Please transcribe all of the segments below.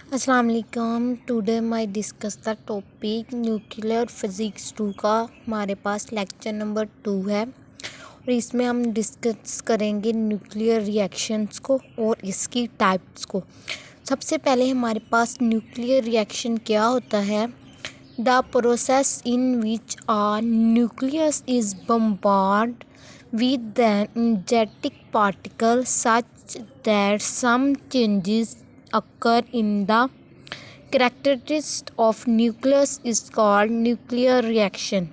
अस्सलाम वालेकुम। टुडे मैं discuss the topic nuclear physics 2 का हमारे पास लेक्चर नंबर 2 है और इसमें हम डिस्कस करेंगे न्यूक्लियर रिएक्शंस को और इसकी टाइप्स को। सबसे पहले हमारे पास न्यूक्लियर रिएक्शन क्या होता है। The process in which a nucleus is bombard with an energetic particle such that some changes occur in the characteristics of nucleus is called nuclear reaction।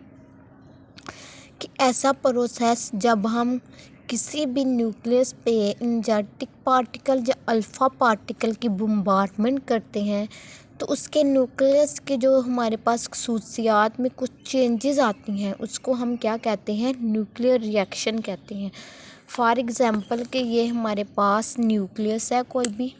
कि ऐसा प्रोसेस जब हम किसी भी न्यूक्लियस पे एनर्जेटिक पार्टिकल या अल्फ़ा पार्टिकल की bombardment करते हैं तो उसके न्यूक्लियस के जो हमारे पास खसूसियात में कुछ चेंजेस आती हैं उसको हम क्या कहते हैं, न्यूक्लियर रिएक्शन कहते हैं। फॉर एग्ज़ाम्पल कि ये हमारे पास न्यूक्लियस है कोई भी,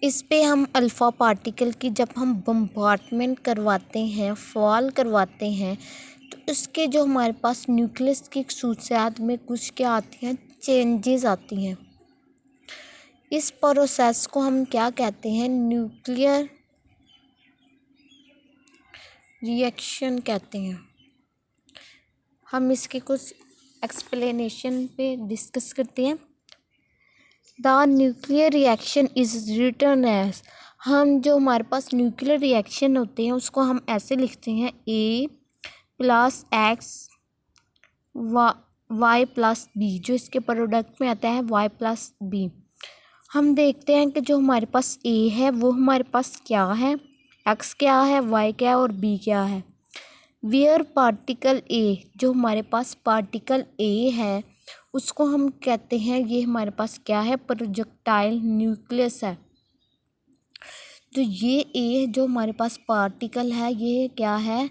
इस पे हम अल्फ़ा पार्टिकल की जब हम बम्बार्डमेंट करवाते हैं, फॉल करवाते हैं तो इसके जो हमारे पास न्यूक्लियस की खसूसियात में कुछ क्या आती हैं, चेंजेस आती हैं। इस प्रोसेस को हम क्या कहते हैं, न्यूक्लियर रिएक्शन कहते हैं। हम इसके कुछ एक्सप्लेनेशन पे डिस्कस करते हैं। The nuclear reaction is written as, हम जो हमारे पास न्यूक्लियर रिएक्शन होते हैं उसको हम ऐसे लिखते हैं A plus X Y plus B, जो इसके प्रोडक्ट में आता है वाई प्लस बी। हम देखते हैं कि जो हमारे पास ए है वो हमारे पास क्या है, एक्स क्या है, वाई क्या है और बी क्या है। वेयर पार्टिकल ए, जो हमारे पास पार्टिकल ए है उसको हम कहते हैं ये हमारे पास क्या है, प्रोजेक्टाइल न्यूक्लियस है। तो ये ए जो हमारे पास पार्टिकल है ये क्या है,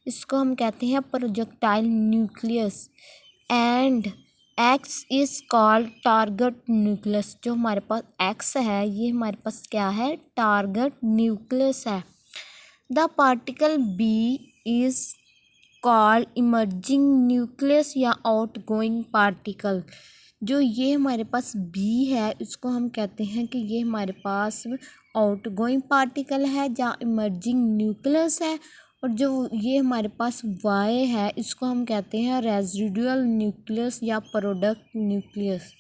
इसको हम कहते हैं projectile nucleus. And x is called target nucleus, जो हमारे पास एक्स है ये हमारे पास क्या है, टारगेट न्यूक्लियस है। The particle B is called emerging nucleus या आउटगोइंग पार्टिकल, जो ये हमारे पास बी है इसको हम कहते हैं कि ये हमारे पास आउटगोइंग पार्टिकल है या इमर्जिंग न्यूक्लियस है। और जो ये हमारे पास वाई है इसको हम कहते हैं रेजिडुअल न्यूक्लियस या प्रोडक्ट न्यूक्लियस।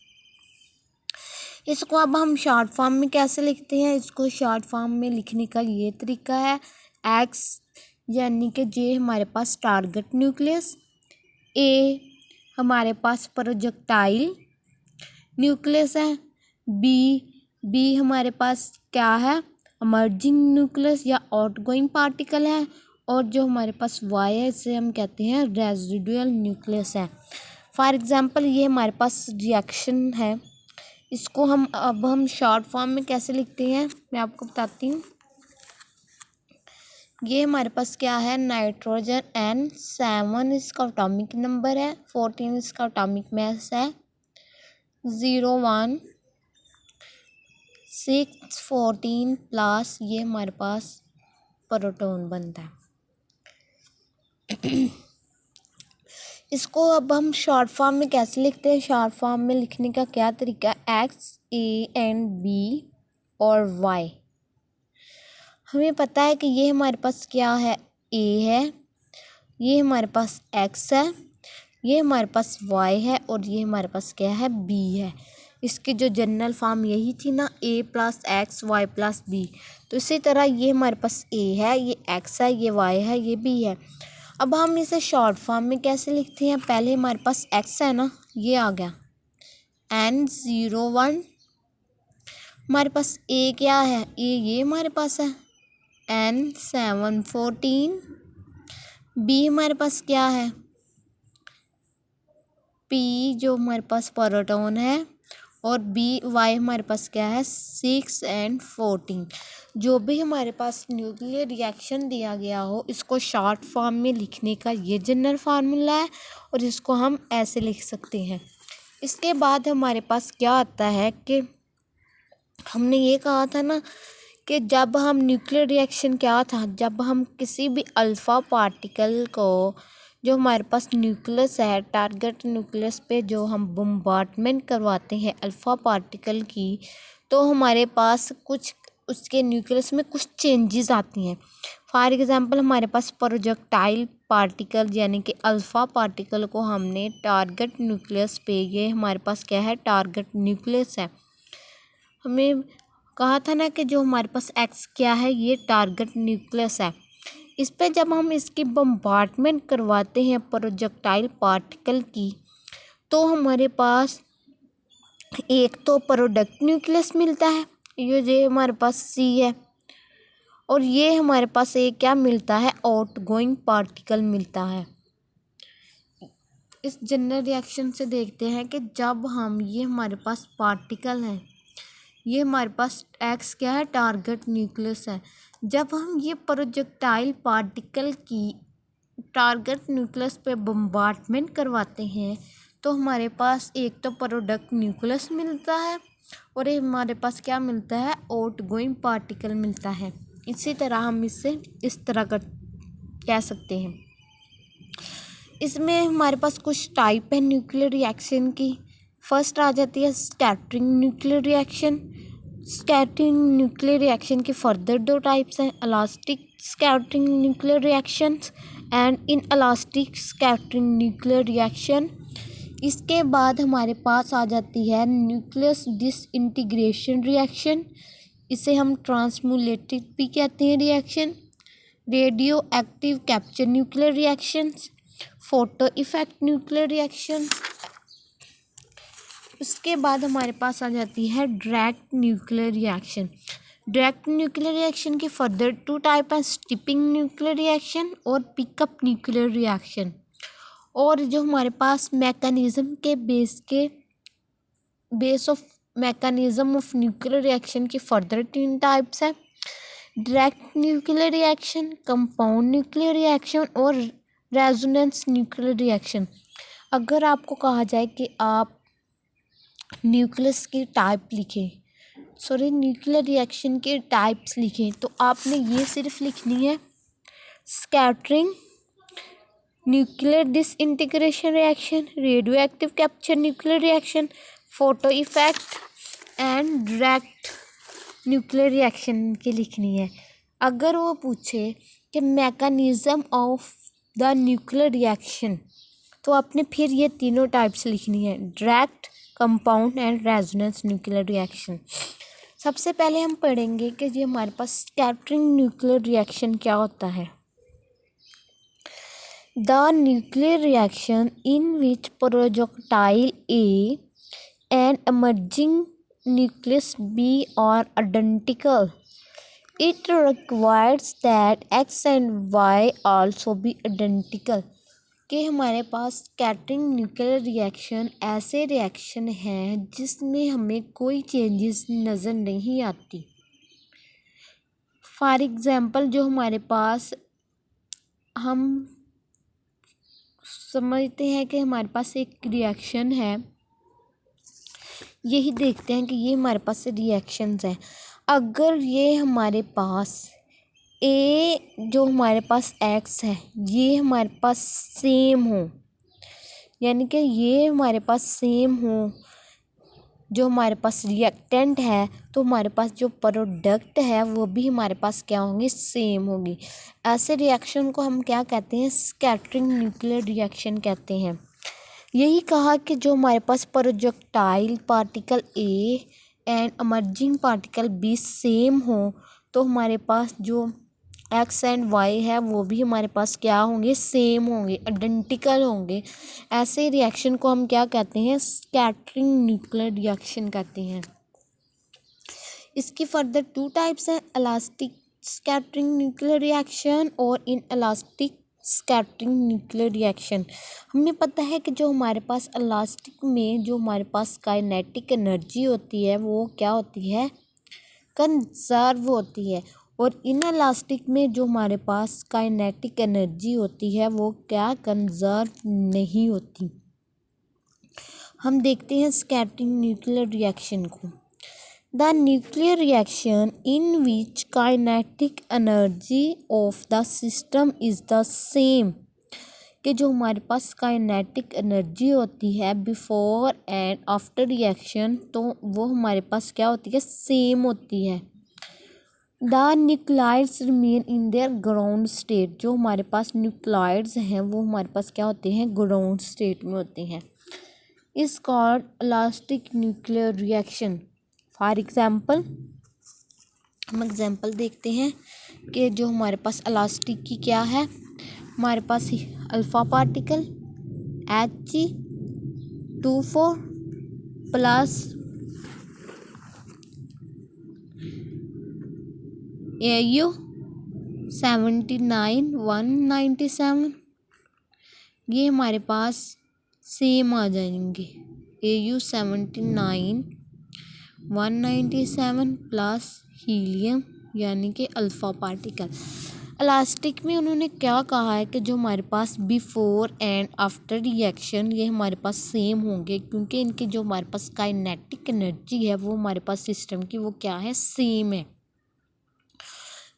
इसको अब हम शॉर्ट फॉर्म में कैसे लिखते हैं, इसको शॉर्ट फॉर्म में लिखने का ये तरीका है, एक्स यानी कि जे हमारे पास टारगेट न्यूक्लियस, ए हमारे पास प्रोजेक्टाइल न्यूक्लियस है, बी हमारे पास क्या है, इमर्जिंग न्यूक्लियस या आउटगोइंग पार्टिकल है, और जो हमारे पास वाई है इसे हम कहते हैं रेजिडुअल न्यूक्लियस है। फॉर एग्जांपल ये हमारे पास रिएक्शन है, इसको हम शॉर्ट फॉर्म में कैसे लिखते हैं मैं आपको बताती हूँ। ये हमारे पास क्या है, नाइट्रोजन N7 इसका एटॉमिक नंबर है, 14 इसका एटॉमिक मास है, 0 1 6 14 प्लस ये हमारे पास प्रोटॉन बनता है। इसको अब हम शॉर्ट फॉर्म में कैसे लिखते हैं, शॉर्ट फॉर्म में लिखने का क्या तरीका, एक्स ए एंड बी और वाई। हमें पता है कि ये हमारे पास क्या है, ए है, ये हमारे पास एक्स है, ये हमारे पास वाई है और ये हमारे पास क्या है, बी है। इसकी जो जनरल फॉर्म यही थी ना, A plus X Y plus B. तो इसी तरह ये हमारे पास ए है, ये एक्स है, ये वाई है, ये बी है। अब हम इसे शॉर्ट फॉर्म में कैसे लिखते हैं, पहले हमारे पास एक्स है ना, ये आ गया N01, हमारे पास ए क्या है, ये हमारे पास है N7 14, बी हमारे पास क्या है, पी जो हमारे पास प्रोटॉन है, और बी वाई हमारे पास क्या है 6 और 14। जो भी हमारे पास न्यूक्लियर रिएक्शन दिया गया हो इसको शॉर्ट फॉर्म में लिखने का ये जनरल फार्मूला है और इसको हम ऐसे लिख सकते हैं। इसके बाद हमारे पास क्या आता है कि हमने ये कहा था ना कि जब हम न्यूक्लियर रिएक्शन क्या था, जब हम किसी भी अल्फ़ा पार्टिकल को जो हमारे पास न्यूक्लियस है, टारगेट न्यूक्लियस पे जो हम बम्बार्डमेंट करवाते हैं अल्फ़ा पार्टिकल की, तो हमारे पास कुछ उसके न्यूक्लियस में कुछ चेंजेस आती हैं। फॉर एग्ज़ाम्पल हमारे पास प्रोजेक्टाइल पार्टिकल यानी कि अल्फ़ा पार्टिकल को हमने टारगेट न्यूक्लियस पे, ये हमारे पास क्या है, टारगेट न्यूक्लियस है। हमें कहा था ना कि जो हमारे पास एक्स क्या है, ये टारगेट न्यूक्लियस है। इस पे जब हम इसकी बम्बार्डमेंट करवाते हैं प्रोजेक्टाइल पार्टिकल की, तो हमारे पास एक तो प्रोडक्ट न्यूक्लियस मिलता है, ये हमारे पास सी है, और ये हमारे पास एक क्या मिलता है, आउटगोइंग पार्टिकल मिलता है। इस जनरल रिएक्शन से देखते हैं कि जब हम, ये हमारे पास पार्टिकल है, ये हमारे पास एक्स क्या है, टारगेट न्यूक्लियस है। जब हम ये प्रोजेक्टाइल पार्टिकल की टारगेट न्यूक्लियस पे बम्बार्डमेंट करवाते हैं, तो हमारे पास एक तो प्रोडक्ट न्यूक्लियस मिलता है और एक हमारे पास क्या मिलता है, आउटगोइंग पार्टिकल मिलता है। इसी तरह हम इससे इस तरह कर कह सकते हैं। इसमें हमारे पास कुछ टाइप है न्यूक्लियर रिएक्शन की। फर्स्ट आ जाती है scattering nuclear reaction. Scattering nuclear reaction के फर्दर दो टाइप्स हैं, elastic scattering nuclear reactions and inelastic scattering nuclear reaction. इसके बाद हमारे पास आ जाती है न्यूक्लियस डिसइंटीग्रेशन रिएक्शन, इसे हम ट्रांसमुलेटिव भी कहते हैं reaction. Radio active capture nuclear reactions, photo effect nuclear reaction. उसके बाद हमारे पास आ जाती है direct nuclear reaction. Direct nuclear reaction के फर्दर टू टाइप हैं, स्टिपिंग न्यूक्लियर रिएक्शन और पिकअप न्यूक्लियर रिएक्शन। और जो हमारे पास मैकेनिज्म के base of mechanism of nuclear reaction के फर्दर तीन टाइप्स हैं, direct nuclear reaction, compound nuclear reaction और रेजोनेंस न्यूक्लियर रिएक्शन। अगर आपको कहा जाए कि आप न्यूक्लियस की टाइप लिखें, न्यूक्लियर रिएक्शन के टाइप्स लिखें, तो आपने ये सिर्फ लिखनी है scattering nuclear disintegration reaction, radio active capture nuclear reaction, photo effect and direct nuclear reaction की लिखनी है। अगर वो पूछे कि mechanism of the nuclear reaction, तो आपने फिर ये तीनों टाइप्स लिखनी है, direct, compound and resonance nuclear reaction. सबसे पहले हम पढ़ेंगे कि ये हमारे पास स्कैटरिंग न्यूक्लियर रिएक्शन क्या होता है। The nuclear reaction in which projectile A and emerging nucleus B are identical. It requires that X and Y also be identical. कि हमारे पास स्कैटरिंग न्यूक्लियर रिएक्शन ऐसे रिएक्शन हैं जिसमें हमें कोई चेंजेस नज़र नहीं आती। फॉर एग्ज़ाम्पल जो हमारे पास हम समझते हैं कि हमारे पास एक रिएक्शन है, यही देखते हैं कि ये हमारे पास रिएक्शंस हैं। अगर ये हमारे पास ए जो हमारे पास एक्स है, ये हमारे पास सेम हो, यानी कि ये हमारे पास सेम हो, जो हमारे पास रिएक्टेंट है, तो हमारे पास जो प्रोडक्ट है वो भी हमारे पास क्या होंगी, सेम होगी। ऐसे रिएक्शन को हम क्या कहते हैं, स्कैटरिंग न्यूक्लियर रिएक्शन कहते हैं। यही कहा कि जो हमारे पास projectile particle A and emerging particle B same हो, तो हमारे पास जो एक्स एंड वाई है वो भी हमारे पास क्या होंगे, सेम होंगे, आइडेंटिकल होंगे। ऐसे रिएक्शन को हम क्या कहते हैं, स्कैटरिंग न्यूक्लियर रिएक्शन कहते हैं। इसकी फर्दर टू टाइप्स हैं, इलास्टिक स्कैटरिंग न्यूक्लियर रिएक्शन और इनइलास्टिक स्कैटरिंग न्यूक्लियर रिएक्शन। हमें पता है कि जो हमारे पास इलास्टिक में जो हमारे पास काइनेटिक एनर्जी होती है वो क्या होती है, कंजर्व होती है, और इनइलास्टिक में जो हमारे पास काइनेटिक एनर्जी होती है वो क्या, कंजर्व नहीं होती। हम देखते हैं स्कैटरिंग न्यूक्लियर रिएक्शन को। The nuclear reaction in which kinetic energy of the system is the same कि जो हमारे पास काइनेटिक एनर्जी होती है बिफोर एंड आफ्टर रिएक्शन, तो वो हमारे पास क्या होती है, सेम होती है। The nuclides remain in their ground state, जो हमारे पास न्यूक्लाइड्स हैं वो हमारे पास क्या होते हैं, ग्राउंड स्टेट में होते हैं। इस called elastic nuclear reaction. For example, हम एग्जाम्पल देखते हैं कि जो हमारे पास इलास्टिक की क्या है, हमारे पास alpha particle Hg24 plus AU79 197, ये हमारे पास सेम आ जाएंगे। AU79 197 प्लस हीलियम यानी कि अल्फ़ा पार्टिकल। इलास्टिक में उन्होंने क्या कहा है कि जो हमारे पास बिफोर एंड आफ्टर रिएक्शन ये हमारे पास सेम होंगे, क्योंकि इनकी जो हमारे पास काइनेटिक एनर्जी है वो हमारे पास सिस्टम की वो क्या है, सेम है।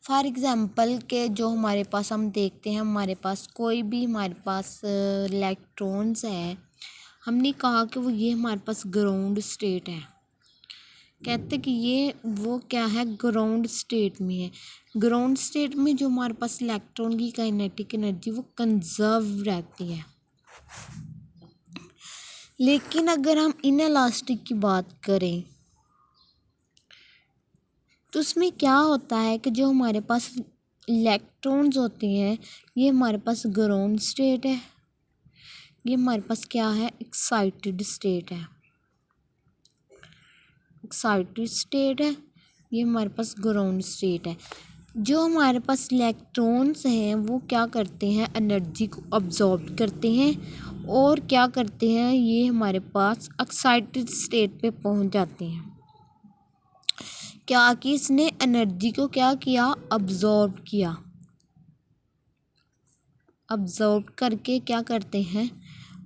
फॉर एग्ज़ाम्पल के जो हमारे पास हम देखते हैं, हमारे पास कोई भी हमारे पास इलेक्ट्रॉन्स है, हमने कहा कि वो ये हमारे पास ग्राउंड स्टेट है, कहते कि ये वो क्या है, ग्राउंड स्टेट में है। ग्राउंड स्टेट में जो हमारे पास इलेक्ट्रॉन की काइनेटिक एनर्जी वो कंजर्व रहती है। लेकिन अगर हम इनइलास्टिक की बात करें तो उसमें क्या होता है कि जो हमारे पास इलेक्ट्रॉन्स होते हैं ये हमारे पास ग्राउंड स्टेट है, ये हमारे पास क्या है, एक्साइटेड स्टेट है। एक्साइटेड स्टेट है, ये हमारे पास ग्राउंड स्टेट है। जो हमारे पास इलेक्ट्रॉन्स हैं वो क्या करते हैं, एनर्जी को अब्जॉर्ब करते हैं और क्या करते हैं, ये हमारे पास एक्साइटेड स्टेट पे पहुंच जाते हैं। क्या कि इसने एनर्जी को क्या किया, अब्जॉर्ब किया। अब्जॉर्ब करके क्या करते हैं,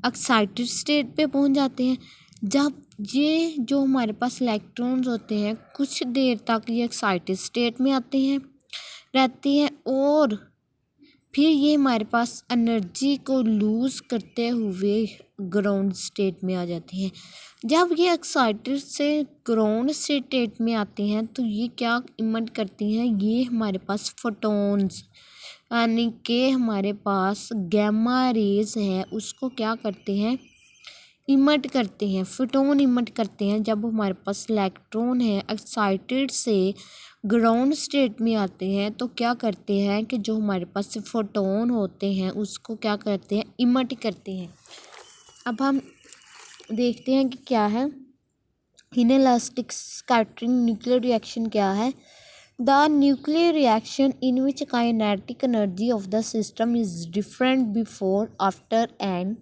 एक्साइटेड स्टेट पे पहुंच जाते हैं। जब ये जो हमारे पास इलेक्ट्रॉन्स होते हैं कुछ देर तक ये एक्साइटेड स्टेट में आते हैं, रहती हैं, और फिर ये हमारे पास एनर्जी को लूज़ करते हुए ग्राउंड स्टेट में आ जाती हैं। जब ये एक्साइटेड से ग्राउंड स्टेट में आती हैं तो ये क्या इमिट करती हैं, ये हमारे पास फोटॉन्स यानी कि हमारे पास गैमा रेज है उसको क्या करते हैं, इमिट करते हैं, फोटोन इमिट करते हैं। जब हमारे पास इलेक्ट्रॉन है एक्साइटेड से ग्राउंड स्टेट में आते हैं तो क्या करते हैं कि जो हमारे पास फोटोन होते हैं उसको क्या करते हैं, इमिट करते हैं। अब हम देखते हैं कि क्या है इनइलास्टिक स्कैटरिंग न्यूक्लियर रिएक्शन क्या है। The nuclear reaction in which kinetic energy of the system is different before after and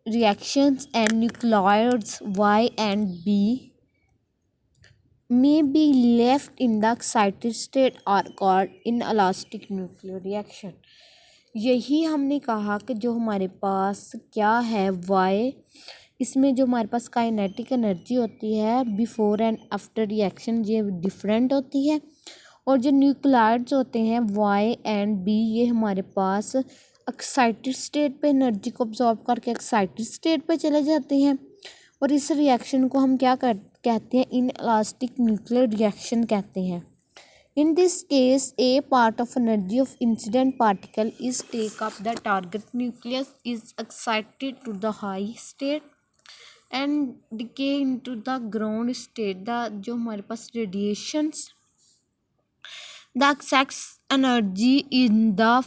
reactions and nuclides Y and B may be left in the excited state are called inelastic nuclear reaction। यही हमने कहा कि जो हमारे पास क्या है Y, इसमें जो हमारे पास काइनेटिक एनर्जी होती है बिफोर एंड आफ्टर रिएक्शन ये डिफरेंट होती है, और जो न्यूक्लाइड्स होते हैं Y and B ये हमारे पास एक्साइटेड स्टेट पे एनर्जी को अब्जॉर्ब करके एक्साइटेड स्टेट पे चले जाते हैं, और इस रिएक्शन को हम क्या कहते हैं, इनइलास्टिक न्यूक्लियर रिएक्शन कहते हैं। In this case a part of energy of incident particle is take up the target nucleus is excited to the high state and decay into the ground state. The जो हमारे पास radiations the excess energy in the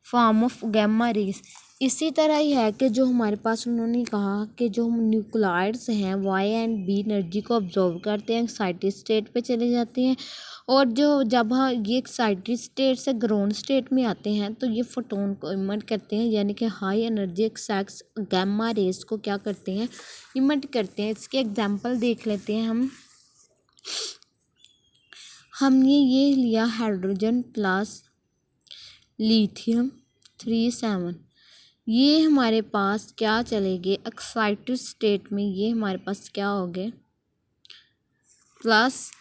form of gamma rays. इसी तरह ही है कि जो हमारे पास उन्होंने कहा कि जो न्यूक्लाइड्स हैं Y एंड B एनर्जी को अब्जॉर्व करते हैं, एक्साइटेड स्टेट पे चले जाते हैं, और जो जब ये एक्साइटेड स्टेट से ग्राउंड स्टेट में आते हैं तो ये फोटोन को इमिट करते हैं, यानी कि high energy excess gamma rays को क्या करते हैं, इमिट करते हैं। इसके एग्जांपल देख लेते हैं हमने ये लिया हाइड्रोजन प्लस लिथियम 37, ये हमारे पास क्या चलेंगे, एक्साइटेड स्टेट में ये हमारे पास क्या हो गए, प्लस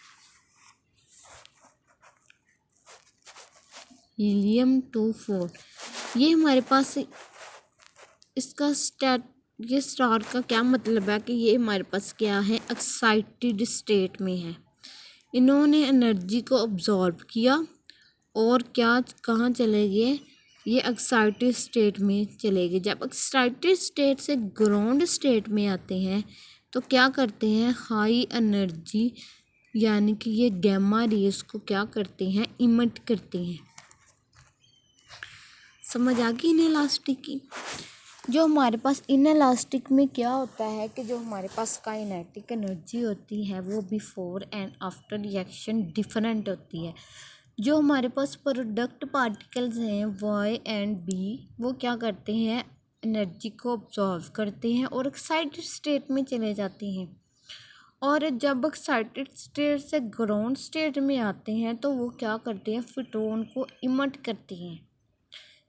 हीलियम 24 ये हमारे पास इसका ये स्टार का क्या मतलब है कि ये हमारे पास क्या है, एक्साइटेड स्टेट में है। इन्होंने एनर्जी को अब्जॉर्ब किया और क्या कहाँ चले गए, ये एक्साइटेड स्टेट में चले गए। जब एक्साइटेड स्टेट से ग्राउंड स्टेट में आते हैं तो क्या करते हैं, हाई एनर्जी यानी कि ये गैमा रेस को क्या करते हैं, इमिट करते हैं। समझ आ गई इनइलास्टिक की। जो हमारे पास इनइलास्टिक में क्या होता है कि जो हमारे पास काइनेटिक एनर्जी होती है वो before and after reaction different होती है। जो हमारे पास प्रोडक्ट पार्टिकल्स हैं वाई एंड बी, वो क्या करते हैं, एनर्जी को ऑब्जॉर्व करते हैं और एक्साइटेड स्टेट में चले जाते हैं। और जब एक्साइटेड स्टेट से ग्राउंड स्टेट में आते हैं तो वो क्या करते हैं, फोटोन को इमिट करते हैं,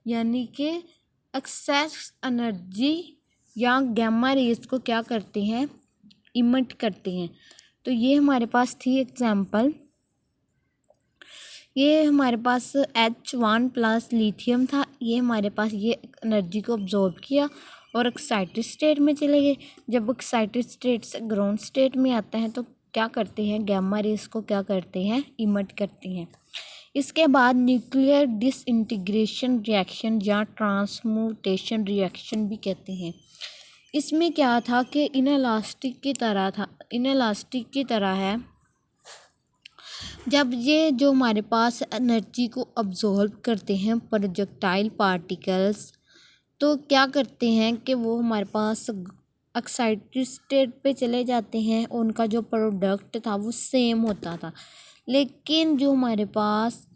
यानी कि एक्सेस एनर्जी या गैमा रेज को क्या करते हैं, इमिट करते हैं। तो ये हमारे पास थी एग्जांपल। ये हमारे पास H1+ लिथियम था, ये हमारे पास ये एनर्जी को अब्जॉर्ब किया और एक्साइटेड स्टेट में चले गए। जब एक्साइटेड स्टेट से ग्राउंड स्टेट में आता है तो क्या करते हैं, गैमा रेज को क्या करते हैं, इमिट करते हैं। इसके बाद न्यूक्लियर डिसइंटीग्रेशन रिएक्शन या ट्रांसम्यूटेशन रिएक्शन भी कहते हैं। इसमें क्या था कि इनइलास्टिक की तरह है। जब ये जो हमारे पास एनर्जी को अब्जॉर्ब करते हैं प्रोजेक्टाइल पार्टिकल्स, तो क्या करते हैं कि वो हमारे पास एक्साइटेड स्टेट पे चले जाते हैं। उनका जो प्रोडक्ट था वो सेम होता था, लेकिन जो हमारे पास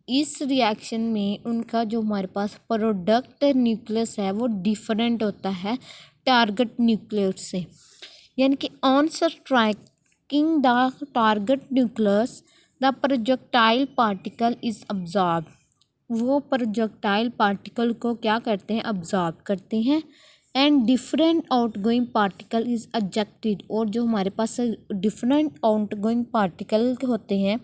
इस रिएक्शन में उनका जो हमारे पास प्रोडक्ट न्यूक्लियस है वो डिफरेंट होता है टारगेट न्यूक्लियस से। यानी कि on striking the target nucleus the projectile particle is absorb. वो प्रोजेक्टाइल पार्टिकल को क्या करते हैं, अब्जॉर्ब करते हैं। And different outgoing particle is ejected, और जो हमारे पास डिफरेंट आउटगोइंग पार्टिकल होते हैं,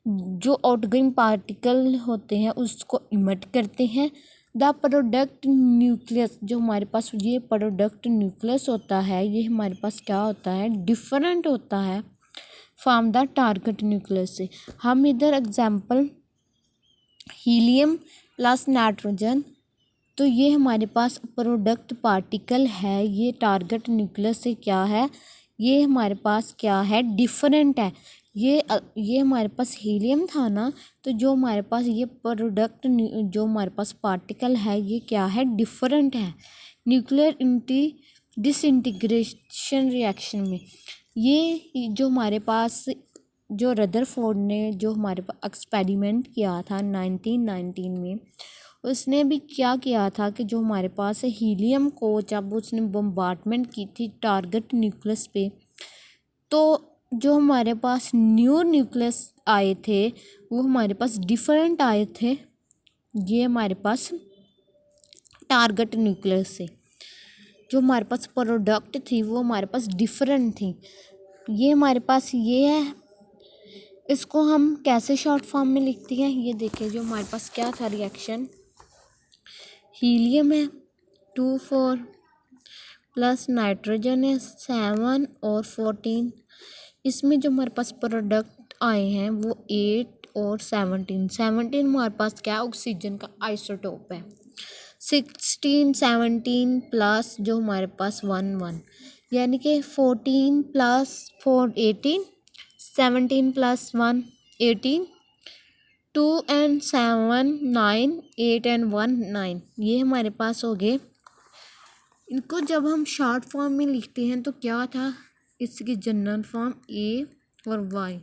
जो आउटगोइंग पार्टिकल होते हैं उसको इमिट करते हैं। द प्रोडक्ट न्यूक्लियस, जो हमारे पास ये प्रोडक्ट न्यूक्लियस होता है, ये हमारे पास क्या होता है, डिफरेंट होता है फ्रॉम द टारगेट न्यूक्लियस से। हम इधर एग्जांपल हीलियम प्लस नाइट्रोजन, तो ये हमारे पास प्रोडक्ट पार्टिकल है, ये टारगेट न्यूक्लियस से क्या है, ये हमारे पास क्या है, डिफरेंट है। ये हमारे पास हीलियम था ना, तो जो हमारे पास ये प्रोडक्ट जो हमारे पास पार्टिकल है ये क्या है, डिफरेंट है। न्यूक्लियर डिसइंटीग्रेशन रिएक्शन में ये जो हमारे पास जो रदरफोर्ड ने जो हमारे पास एक्सपेरिमेंट किया था 1919 में, उसने भी क्या किया था कि जो हमारे पास हीलियम को जब उसने बम्बार्डमेंट की थी टारगेट न्यूक्लियस पे, तो जो हमारे पास न्यू न्यूक्लियस आए थे वो हमारे पास डिफरेंट आए थे, ये हमारे पास टारगेट न्यूक्लियस से। जो हमारे पास प्रोडक्ट थी वो हमारे पास डिफरेंट थी। ये हमारे पास ये है, इसको हम कैसे शॉर्ट फॉर्म में लिखते हैं, ये देखिए। जो हमारे पास क्या था रिएक्शन, हीलियम है 2 4 प्लस नाइट्रोजन है 7 और 14। इसमें जो हमारे पास प्रोडक्ट आए हैं वो 8 और 17 हमारे पास क्या, ऑक्सीजन का आइसोटोप है। 16 17 प्लस जो हमारे पास 1 1, यानी कि 14 प्लस 4 18, 17 प्लस 1 18, 2 and 7 9, 8 and 1 9, ये हमारे पास हो गए। इनको जब हम शॉर्ट फॉर्म में लिखते हैं तो क्या था, इसकी जनरल फॉर्म ए और वाई,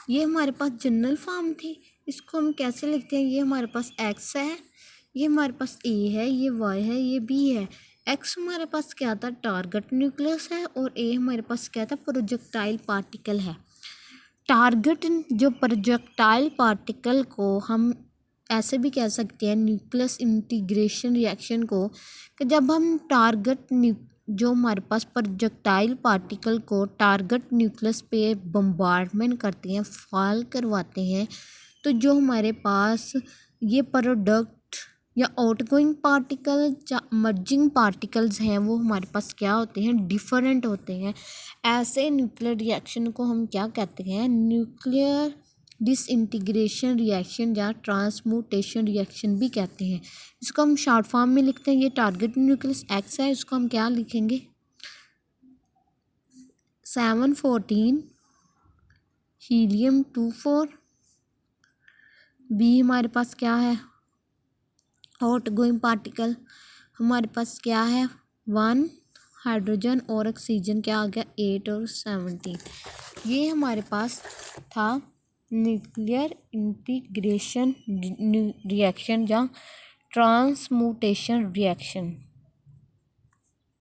ये हमारे पास जनरल फॉर्म थी। इसको हम कैसे लिखते हैं, ये हमारे पास एक्स है, ये हमारे पास ए है, ये वाई है, ये बी है। एक्स हमारे पास क्या था, टारगेट न्यूक्लियस है, और ए हमारे पास क्या था, प्रोजेक्टाइल पार्टिकल है। टारगेट जो प्रोजेक्टाइल पार्टिकल को हम ऐसे भी कह सकते हैं न्यूक्लियस इंटीग्रेशन रिएक्शन को, कि जब हम जो हमारे पास प्रोजेक्टाइल पार्टिकल को टारगेट न्यूक्लियस पे बम्बार्डमेंट करते हैं, फॉल करवाते हैं, तो जो हमारे पास ये प्रोडक्ट या आउटगोइंग पार्टिकल या मर्जिंग पार्टिकल्स हैं वो हमारे पास क्या होते हैं, डिफरेंट होते हैं। ऐसे न्यूक्लियर रिएक्शन को हम क्या कहते हैं, न्यूक्लियर डिसइंटीग्रेशन रिएक्शन या ट्रांसम्यूटेशन रिएक्शन भी कहते हैं। इसको हम शॉर्ट फॉर्म में लिखते हैं। ये टारगेट न्यूक्लियस एक्स है, इसको हम क्या लिखेंगे, 714 हीलियम 24। बी हमारे पास क्या है, आउटगोइंग पार्टिकल हमारे पास क्या है, 1 हाइड्रोजन और ऑक्सीजन क्या आ गया, 8 और 17। ये हमारे पास था न्यूक्लियर इंटीग्रेशन रिएक्शन या ट्रांसम्यूटेशन रिएक्शन।